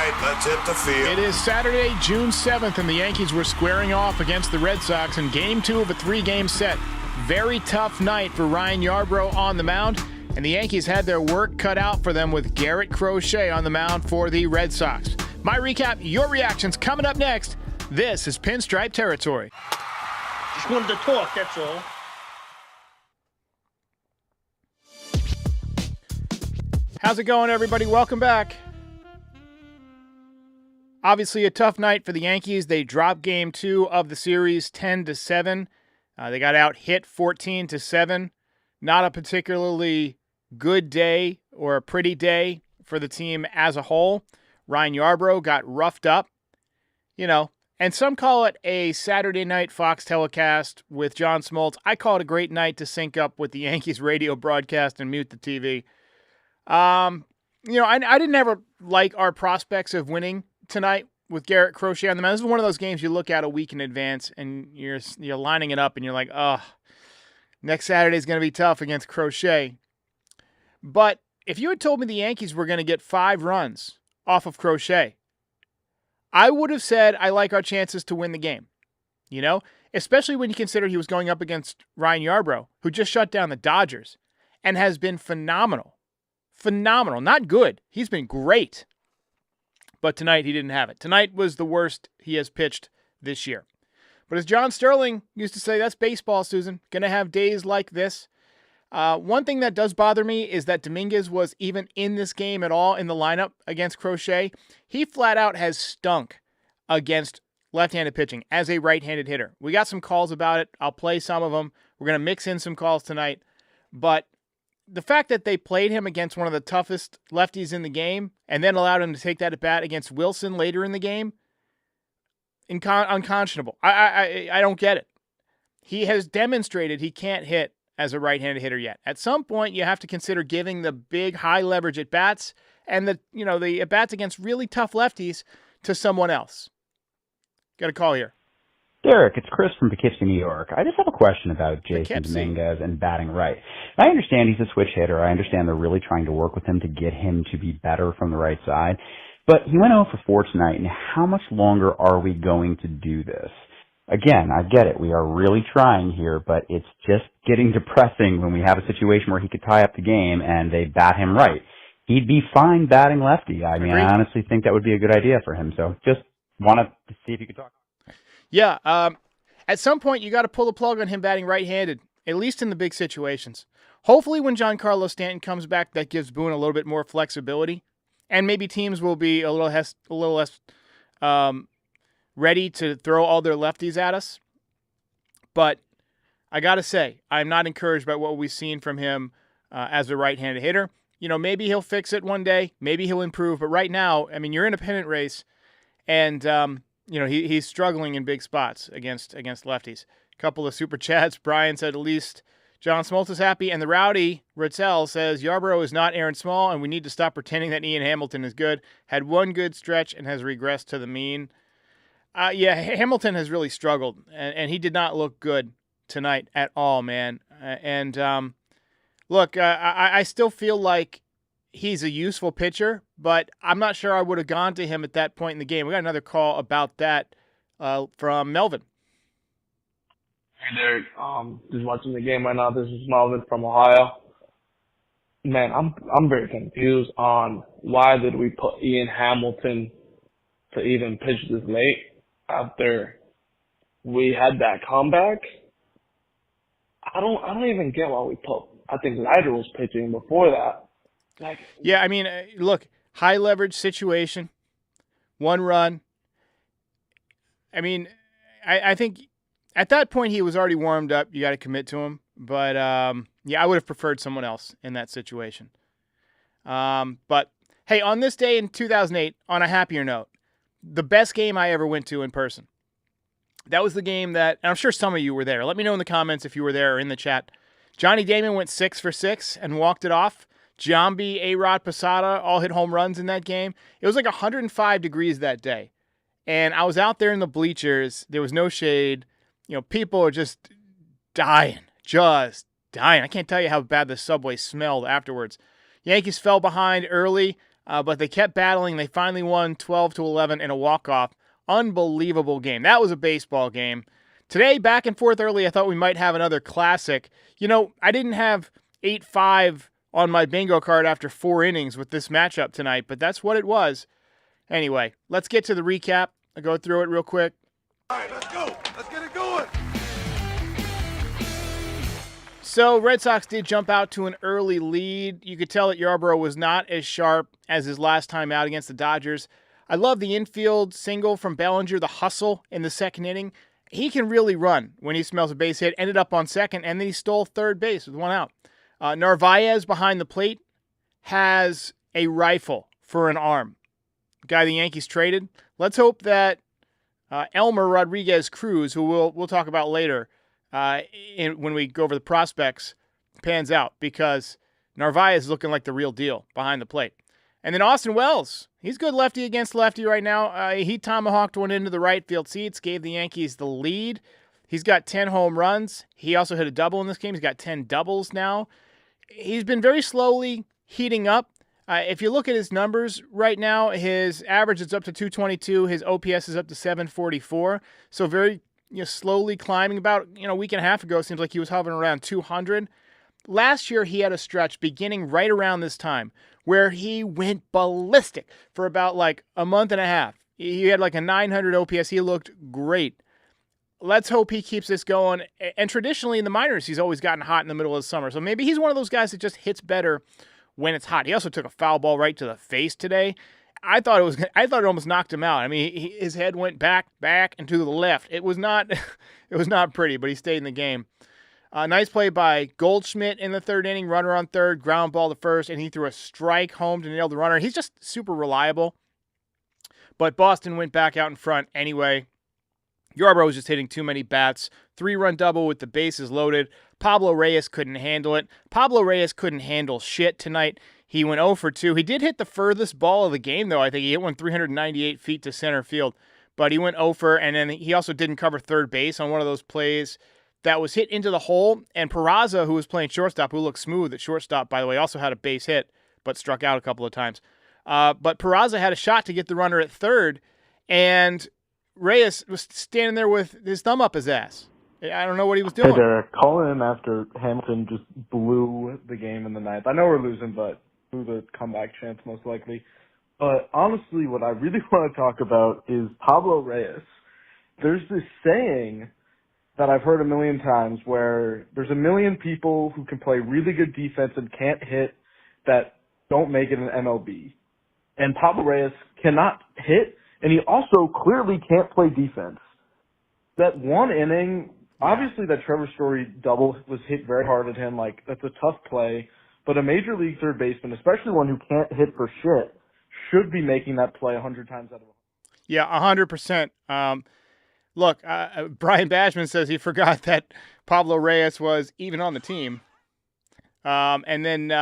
right, let's hit the field. It is Saturday, June 7th, and the Yankees were squaring off against the Red Sox in Game 2 of a 3-game set. Very tough night for Ryan Yarborough on the mound, and the Yankees had their work cut out for them with Garrett Crochet on the mound for the Red Sox. My recap, your reactions coming up next. This is Pinstripe Territory. Just wanted to talk, that's all. How's it going, everybody? Welcome back. Obviously, a tough night for the Yankees. They dropped Game 2 of the series 10-7. They got out hit 14-7. Not a particularly good day or a pretty day for the team as a whole. Ryan Yarborough got roughed up, and some call it a Saturday night Fox telecast with John Smoltz. I call it a great night to sync up with the Yankees radio broadcast and mute the TV. I didn't ever like our prospects of winning tonight with Garrett Crochet on the mound. This is one of those games you look at a week in advance and you're lining it up and you're like, next Saturday is going to be tough against Crochet. But if you had told me the Yankees were going to get 5 runs off of Crochet, I would have said I like our chances to win the game. Especially when you consider he was going up against Ryan Yarborough, who just shut down the Dodgers and has been phenomenal. Phenomenal. Not good. He's been great. But tonight he didn't have it. Tonight was the worst he has pitched this year. But as John Sterling used to say, that's baseball, Susan. Going to have days like this. One thing that does bother me is that Dominguez was even in this game at all in the lineup against Crochet. He flat out has stunk against left-handed pitching as a right-handed hitter. We got some calls about it. I'll play some of them. We're going to mix in some calls tonight. But the fact that they played him against one of the toughest lefties in the game and then allowed him to take that at bat against Wilson later in the game, unconscionable. I don't get it. He has demonstrated he can't hit as a right-handed hitter yet. At some point, you have to consider giving the big high-leverage at-bats and the at-bats against really tough lefties to someone else. Got a call here. Derek, it's Chris from Poughkeepsie, New York. I just have a question about Jason Dominguez and batting right. I understand he's a switch hitter. I understand they're really trying to work with him to get him to be better from the right side. But he went 0 for 4 tonight, and how much longer are we going to do this? Again, I get it. We are really trying here, but it's just getting depressing when we have a situation where he could tie up the game and they bat him right. He'd be fine batting lefty. I mean, I honestly think that would be a good idea for him. So just wanted to see if you could talk. Yeah, at some point you got to pull the plug on him batting right-handed, at least in the big situations. Hopefully when Giancarlo Stanton comes back, that gives Boone a little bit more flexibility, and maybe teams will be a little less ready to throw all their lefties at us. But I got to say, I'm not encouraged by what we've seen from him as a right-handed hitter. Maybe he'll fix it one day, maybe he'll improve, but right now, I mean, you're in a pennant race, and he's struggling in big spots against lefties. A couple of super chats. Brian said, at least John Smoltz is happy. And the rowdy Ritzel says, Yarborough is not Aaron Small, and we need to stop pretending that Ian Hamilton is good. Had one good stretch and has regressed to the mean. Hamilton has really struggled, and he did not look good tonight at all, man. Look, I still feel like he's a useful pitcher, but I'm not sure I would have gone to him at that point in the game. We got another call about that from Melvin. Hey, Derek. Just watching the game right now. This is Melvin from Ohio. Man, I'm very confused on why did we put Ian Hamilton to even pitch this late after we had that comeback. I don't even get why we put. I think Leiter was pitching before that. Yeah, I mean, look, high leverage situation, 1 run. I mean, I think at that point he was already warmed up. You got to commit to him. But, I would have preferred someone else in that situation. But, hey, on this day in 2008, on a happier note, the best game I ever went to in person. That was the game that, and I'm sure some of you were there. Let me know in the comments if you were there or in the chat. Johnny Damon went 6 for 6 and walked it off. Giambi, A-Rod, Posada all hit home runs in that game. It was like 105 degrees that day. And I was out there in the bleachers. There was no shade. People are just dying. I can't tell you how bad the subway smelled afterwards. Yankees fell behind early. but they kept battling. They finally won 12-11 in a walk-off. Unbelievable game. That was a baseball game. Today, back and forth early, I thought we might have another classic. I didn't have 8-5 on my bingo card after 4 innings with this matchup tonight, but that's what it was. Anyway, let's get to the recap. I'll go through it real quick. All right, let's go. Let's get it going. So, Red Sox did jump out to an early lead. You could tell that Yarborough was not as sharp as his last time out against the Dodgers. I love the infield single from Bellinger, the hustle in the second inning. He can really run when he smells a base hit. Ended up on second, and then he stole third base with 1 out. Narvaez behind the plate has a rifle for an arm. The guy the Yankees traded. Let's hope that Elmer Rodriguez Cruz, who we'll talk about later when we go over the prospects, pans out, because Narvaez is looking like the real deal behind the plate. And then Austin Wells, he's good lefty against lefty right now. He tomahawked one into the right field seats, gave the Yankees the lead. He's got 10 home runs. He also hit a double in this game. He's got 10 doubles now. He's been very slowly heating up. If you look at his numbers right now, his average is up to 222. His OPS is up to 744. So very slowly climbing. About a week and a half ago, it seems like he was hovering around 200. Last year, he had a stretch beginning right around this time where he went ballistic for about like a month and a half. He had like a 900 OPS. He looked great. Let's hope he keeps this going. And traditionally in the minors, he's always gotten hot in the middle of the summer. So maybe he's one of those guys that just hits better when it's hot. He also took a foul ball right to the face today. I thought it almost knocked him out. I mean, his head went back, and to the left. It was not pretty, but he stayed in the game. Nice play by Goldschmidt in the third inning. Runner on third, ground ball to first, and he threw a strike home to nail the runner. He's just super reliable. But Boston went back out in front anyway. Yarborough was just hitting too many bats. 3-run double with the bases loaded. Pablo Reyes couldn't handle it. Pablo Reyes couldn't handle shit tonight. He went 0 for 2. He did hit the furthest ball of the game, though. I think he hit one 398 feet to center field. But he went 0 for, and then he also didn't cover third base on one of those plays that was hit into the hole. And Peraza, who was playing shortstop, who looked smooth at shortstop, by the way, also had a base hit, but struck out a couple of times. But Peraza had a shot to get the runner at third, and Reyes was standing there with his thumb up his ass. I don't know what he was doing. Hey, Derek, call in after Hamilton just blew the game in the ninth. I know we're losing, but blew the comeback chance most likely. But honestly, what I really want to talk about is Pablo Reyes. There's this saying that I've heard a million times where there's a million people who can play really good defense and can't hit that don't make it in MLB. And Pablo Reyes cannot hit, and he also clearly can't play defense. That one inning, obviously that Trevor Story double was hit very hard at him. Like, that's a tough play. But a major league third baseman, especially one who can't hit for shit, should be making that play 100 times out of 100. Yeah, 100%. Look, Brian Bashman says he forgot that Pablo Reyes was even on the team. And then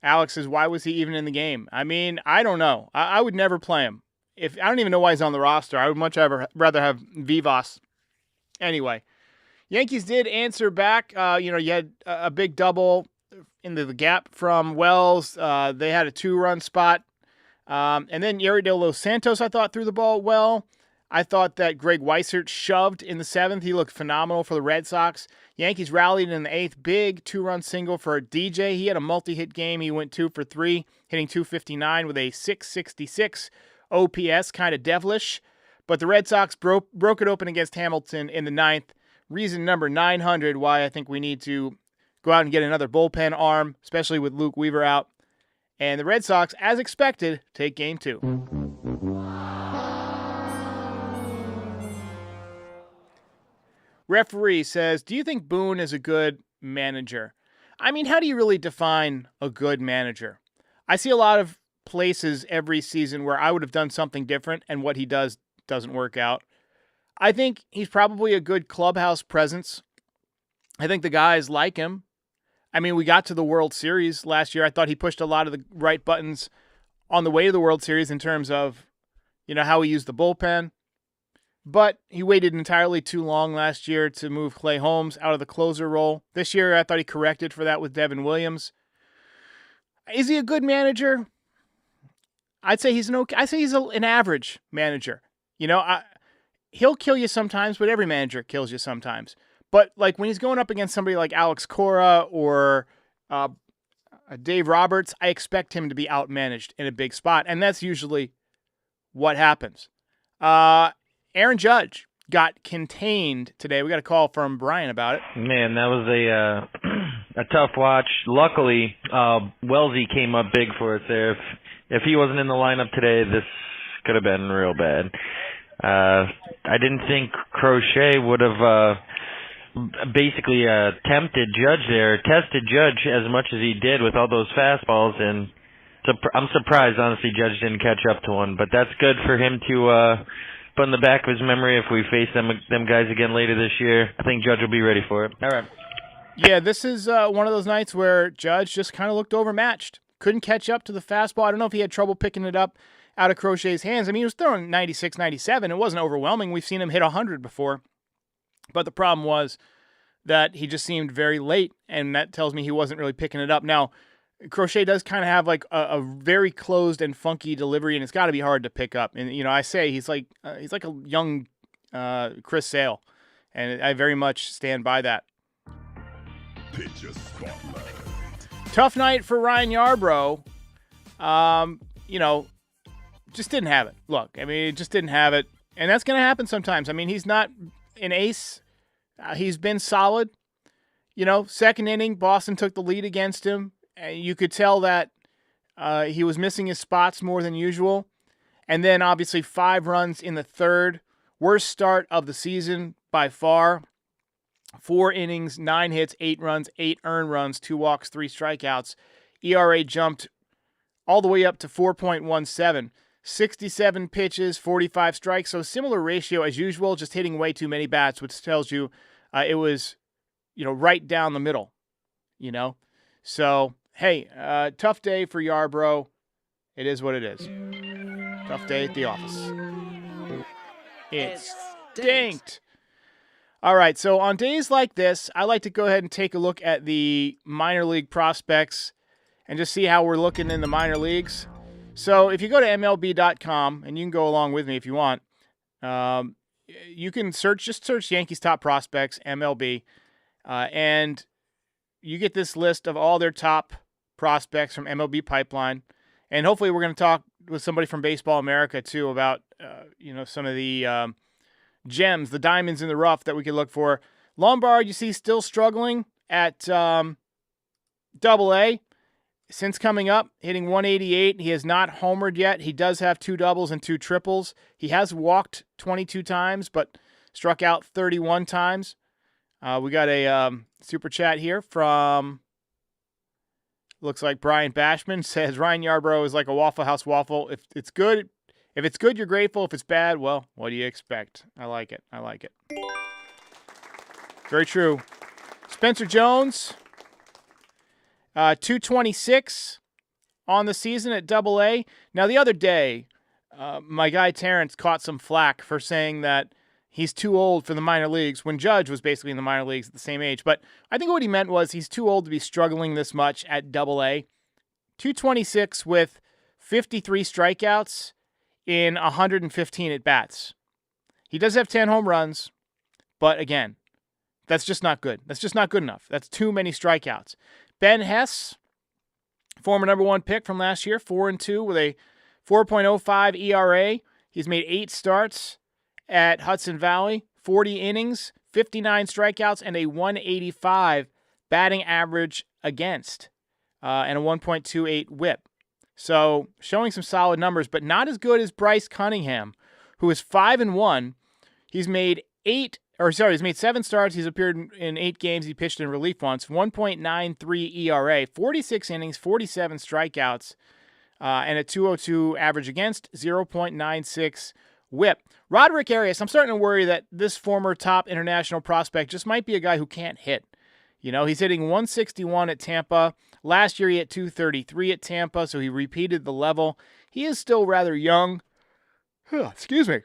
Alex says, why was he even in the game? I mean, I don't know. I would never play him. I don't even know why he's on the roster. I would much rather have Vivas. Anyway, Yankees did answer back. You had a big double into the gap from Wells. They had a 2-run spot. And then Yeri de Los Santos, I thought, threw the ball well. I thought that Greg Weissert shoved in the 7th. He looked phenomenal for the Red Sox. Yankees rallied in the 8th. Big 2-run single for DJ. He had a multi-hit game. He went 2 for 3, hitting .259 with a .666 OPS, kind of devilish. But the Red Sox broke it open against Hamilton in the 9th. Reason number 900 why I think we need to go out and get another bullpen arm, especially with Luke Weaver out. And the Red Sox, as expected, take Game 2. Referee says, do you think Boone is a good manager? I mean, how do you really define a good manager? I see a lot of places every season where I would have done something different, and what he does doesn't work out. I think he's probably a good clubhouse presence. I think the guys like him. I mean, we got to the World Series last year. I thought he pushed a lot of the right buttons on the way to the World Series in terms of, how he used the bullpen. But he waited entirely too long last year to move Clay Holmes out of the closer role. This year, I thought he corrected for that with Devin Williams. Is he a good manager? I'd say he's an average manager. He'll kill you sometimes, but every manager kills you sometimes. But like when he's going up against somebody like Alex Cora or Dave Roberts, I expect him to be outmanaged in a big spot, and that's usually what happens. Aaron Judge got contained today. We got a call from Brian about it. Man, that was a tough watch. Luckily, Wellesley came up big for us there. If he wasn't in the lineup today, this could have been real bad. I didn't think Crochet would have basically tested Judge as much as he did with all those fastballs, and I'm surprised, honestly, Judge didn't catch up to one. But that's good for him to put in the back of his memory if we face them guys again later this year. I think Judge will be ready for it. All right. Yeah, this is one of those nights where Judge just kind of looked overmatched. Couldn't catch up to the fastball. I don't know if he had trouble picking it up out of Crochet's hands. I mean, he was throwing 96, 97. It wasn't overwhelming. We've seen him hit 100 before. But the problem was that he just seemed very late, and that tells me he wasn't really picking it up. Now, Crochet does kind of have like a very closed and funky delivery, and it's got to be hard to pick up. And I say he's like a young Chris Sale, and I very much stand by that. Pitcher spotlight. Tough night for Ryan Yarborough. Just didn't have it. Look, I mean, just didn't have it, and that's going to happen sometimes. I mean, he's not an ace. He's been solid. Second inning, Boston took the lead against him. You could tell that he was missing his spots more than usual. And then, obviously, 5 runs in the third. Worst start of the season by far. 4 innings, 9 hits, 8 runs, 8 earned runs, 2 walks, 3 strikeouts. ERA jumped all the way up to 4.17. 67 pitches, 45 strikes. So similar ratio as usual, just hitting way too many bats, which tells you it was, right down the middle, So, hey, tough day for Yarborough. It is what it is. Tough day at the office. It stinked. All right, so on days like this, I like to go ahead and take a look at the minor league prospects and just see how we're looking in the minor leagues. So if you go to MLB.com, and you can go along with me if you want, you can search Yankees top prospects, MLB, and you get this list of all their top prospects from MLB Pipeline. And hopefully we're going to talk with somebody from Baseball America, too, about some of the gems, the diamonds in the rough that we could look for. Lombard, you see, still struggling at Double-A. Since coming up, hitting 188, he has not homered yet. He does have 2 doubles and 2 triples. He has walked 22 times, but struck out 31 times. We got a super chat here from, looks like Brian Bashman, says Ryan Yarborough is like a Waffle House waffle. If it's good, you're grateful. If it's bad, well, what do you expect? I like it. Very true. Spencer Jones, 226 on the season at Double-A. Now, the other day, my guy Terrence caught some flack for saying that he's too old for the minor leagues when Judge was basically in the minor leagues at the same age. But I think what he meant was he's too old to be struggling this much at Double-A. 226 with 53 strikeouts in 115 at-bats. He does have 10 home runs, but again, that's just not good. That's just not good enough. That's too many strikeouts. Ben Hess, former number 1 pick from last year, 4-2 with a 4.05 ERA. He's made 8 starts at Hudson Valley, 40 innings, 59 strikeouts, and a 185 batting average against, and a 1.28 whip. So showing some solid numbers, but not as good as Bryce Cunningham, who is 5-1. He's made 7 starts. He's appeared in 8 games. He pitched in relief once. 1.93 ERA, 46 innings, 47 strikeouts, and a 202 average against, 0.96 whip. Roderick Arias, I'm starting to worry that this former top international prospect just might be a guy who can't hit. He's hitting 161 at Tampa. Last year he hit 233 at Tampa, so he repeated the level. He is still rather young. Excuse me.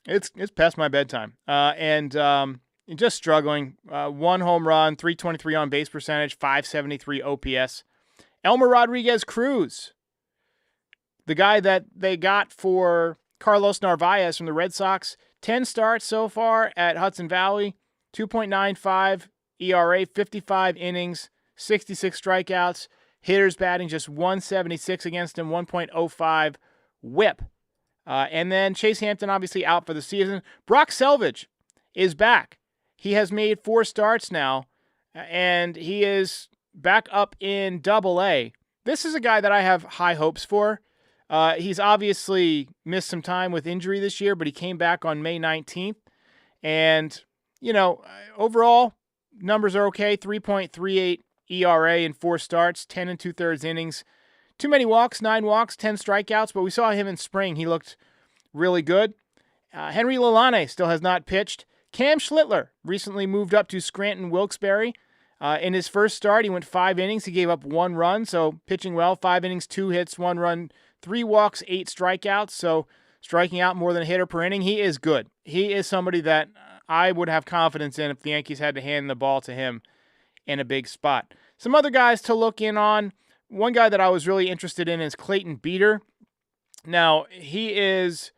It's past my bedtime. And just struggling. 1 home run, 323 on base percentage, 573 OPS. Elmer Rodriguez Cruz. the guy that they got for Carlos Narvaez from the Red Sox, 10 starts so far at Hudson Valley, 2.95 ERA, 55 innings, 66 strikeouts, hitters batting just 176 against him, 1.05 whip. And then Chase Hampton obviously out for the season. Brock Selvage is back. He has made 4 starts now, and he is back up in Double-A. This is a guy that I have high hopes for. He's obviously missed some time with injury this year, but he came back on May 19th. And, overall, numbers are okay. 3.38 ERA in 4 starts, 10 2/3 innings. Too many walks, 9 walks, 10 strikeouts, but we saw him in spring. He looked really good. Henry Lalane still has not pitched. Cam Schlittler recently moved up to Scranton Wilkes-Barre. In his first start, he went 5 innings. He gave up 1 run, so pitching well. 5 innings, 2 hits, 1 run, 3 walks, 8 strikeouts, so striking out more than a hitter per inning. He is good. He is somebody that I would have confidence in if the Yankees had to hand the ball to him in a big spot. Some other guys to look in on. One guy that I was really interested in is Clayton Beeter. Now, he is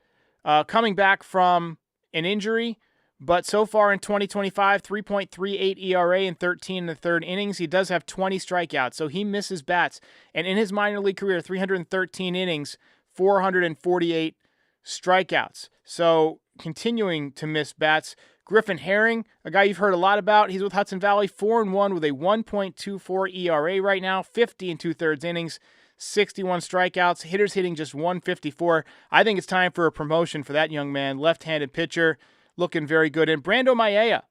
coming back from an injury, but so far in 2025, 3.38 ERA in 13 1/3 innings. He does have 20 strikeouts, so he misses bats. And in his minor league career, 313 innings, 448 strikeouts. So continuing to miss bats. Griffin Herring, a guy you've heard a lot about. He's with Hudson Valley, 4-1 with a 1.24 ERA right now, 50 2/3 innings, 61 strikeouts, hitters hitting just 154. I think it's time for a promotion for that young man. Left-handed pitcher, looking very good. And Brando Mayea,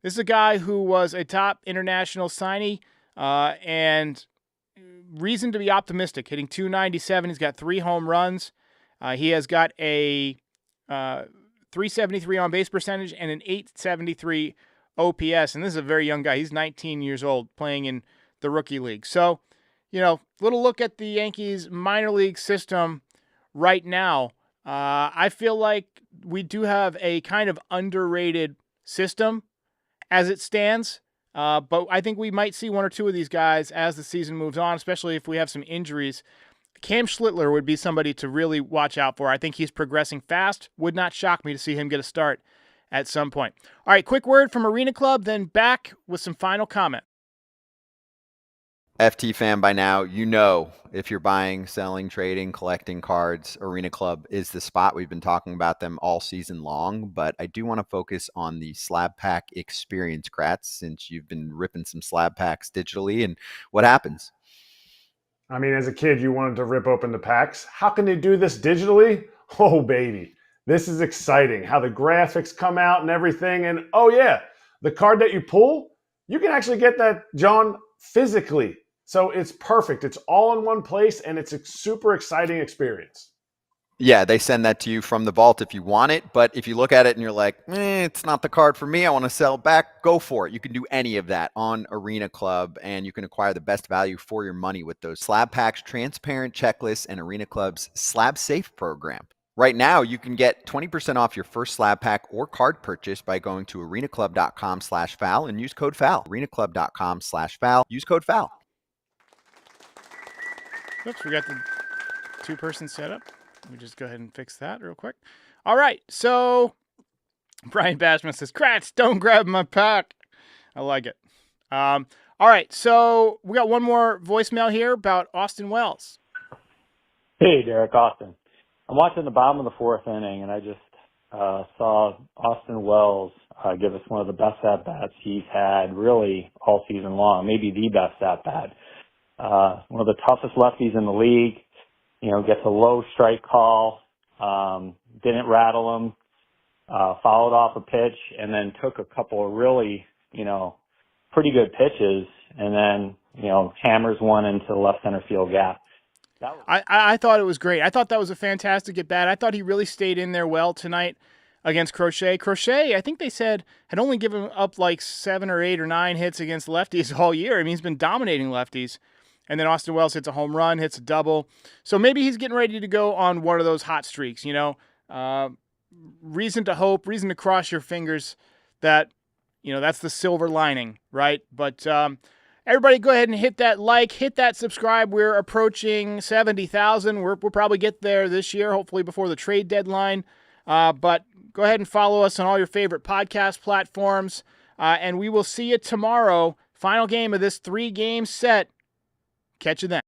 this is a guy who was a top international signee and reason to be optimistic. Hitting 297, he's got 3 home runs. He has got a 373 on base percentage and an 873 OPS. And this is a very young guy. He's 19 years old playing in the rookie league. So, little look at the Yankees minor league system right now. I feel like we do have a kind of underrated system as it stands. But I think we might see 1 or 2 of these guys as the season moves on, especially if we have some injuries. Cam Schlittler would be somebody to really watch out for. I think he's progressing fast. Would not shock me to see him get a start at some point. All right, quick word from Arena Club, then back with some final comment. FT fan by now, if you're buying, selling, trading, collecting cards, Arena Club is the spot. We've been talking about them all season long, but I do want to focus on the slab pack experience, Kratz, since you've been ripping some slab packs digitally. And what happens? I mean, as a kid, you wanted to rip open the packs. How can they do this digitally? Oh, baby. This is exciting. How the graphics come out and everything. And, oh, yeah, the card that you pull, you can actually get that, John, physically. So it's perfect. It's all in one place, and it's a super exciting experience. Yeah, they send that to you from the vault if you want it. But if you look at it and you're like, it's not the card for me, I want to sell back, go for it. You can do any of that on Arena Club, and you can acquire the best value for your money with those slab packs, transparent checklists, and Arena Club's Slab Safe program. Right now, you can get 20% off your first slab pack or card purchase by going to arenaclub.com/FAL and use code FAL. arenaclub.com/FAL. Use code FAL. Oops, we got the 2-person setup. Let me just go ahead and fix that real quick. All right, so Brian Bashman says, Kratz, don't grab my pack. I like it. All right, so we got one more voicemail here about Austin Wells. Hey, Derek, Austin. I'm watching the bottom of the 4th inning, and I just saw Austin Wells give us one of the best at-bats he's had really all season long, maybe the best at-bat. One of the toughest lefties in the league. Gets a low strike call, didn't rattle him, followed off a pitch, and then took a couple of really, pretty good pitches, and then, hammers one into the left center field gap. I thought it was great. I thought that was a fantastic at-bat. I thought he really stayed in there well tonight against Crochet. Crochet, I think they said, had only given up like 7 or 8 or 9 hits against lefties all year. I mean, he's been dominating lefties. And then Austin Wells hits a home run, hits a double. So maybe he's getting ready to go on one of those hot streaks, reason to hope, reason to cross your fingers that, that's the silver lining, right? But Everybody go ahead and hit that like, hit that subscribe. We're approaching 70,000. We'll probably get there this year, hopefully before the trade deadline. But go ahead and follow us on all your favorite podcast platforms. And we will see you tomorrow. Final game of this 3-game set. Catch you then.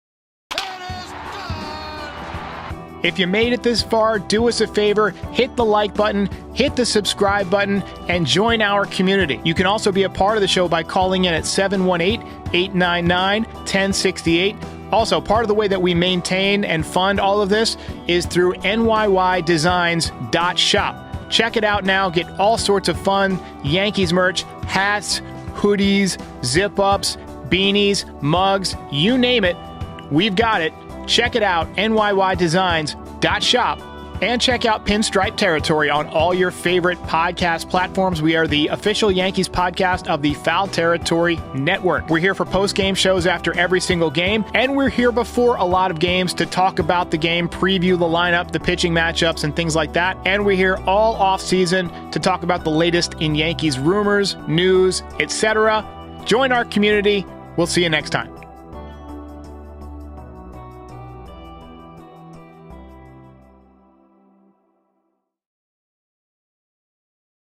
If you made it this far, do us a favor, hit the like button, hit the subscribe button, and join our community. You can also be a part of the show by calling in at 718-899-1068. Also, part of the way that we maintain and fund all of this is through nyydesigns.shop. Check it out now. Get all sorts of fun Yankees merch, hats, hoodies, zip-ups, beanies, mugs, you name it. We've got it. Check it out, nyydesigns.shop, and check out Pinstripe Territory on all your favorite podcast platforms. We are the official Yankees podcast of the Foul Territory Network. We're here for post-game shows after every single game, and we're here before a lot of games to talk about the game, preview the lineup, the pitching matchups, and things like that. And we're here all off-season to talk about the latest in Yankees rumors, news, etc. Join our community. We'll see you next time.